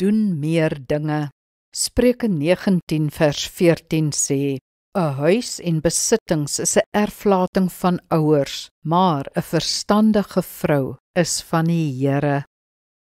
doen meer dinge. Spreuke 19 vers 14 sê, 'n huis en besittings is 'n erflating van ouers, maar 'n verstandige vrou is van die Here.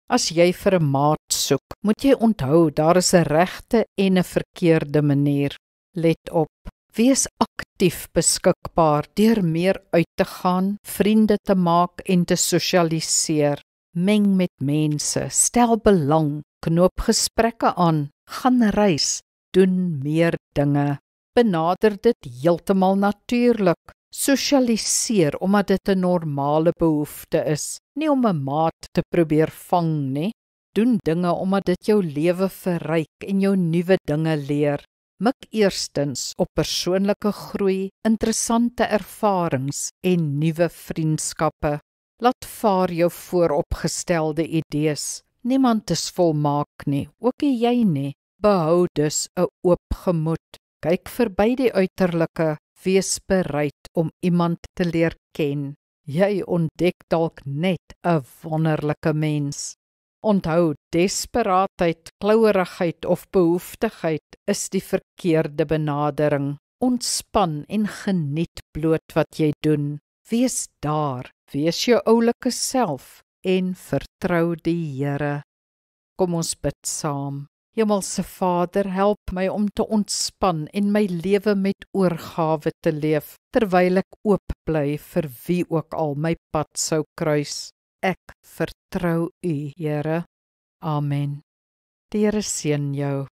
As jy vir 'n maat soek, moet jy onthou daar is 'n regte en 'n verkeerde manier. Let op, wees aktief beskikbaar deur meer uit te gaan, vriende te maak en te sosialiseer. Meng met mense, stel belang, knoop gesprekke aan, gaan reis, doen meer dinge. Benader dit heeltemal natuurlik. Sosialiseer omdat dit 'n normale behoefte is, nie om 'n maat te probeer vang nie. Doen dinge omdat dit jou lewe verryk en jou nuwe dinge leer. Mik eerstens op persoonlike groei, interessante ervarings en nuwe vriendskappe. Laat vaar jou vooropgestelde idees. Niemand is volmaak nie, ook nie jy nie. Behou dus 'n oop gemoed. Kyk verby die uiterlike, wees bereid om iemand te leer ken. Jy ontdek dalk net 'n wonderlike mens. Onthou, desperaatheid, klouerigheid of behoeftigheid is die verkeerde benadering. Ontspan en geniet bloot wat jy doen. Wees daar, wees jou oulike self en vertrou die Here. Kom ons bid saam. Hemelse Vader, help my om te ontspan en my lewe met oorgawe te leef, terwyl ek oop bly vir wie ook al my pad sou kruis. Ek vertrou U, Here. Amen. Die Here seën jou.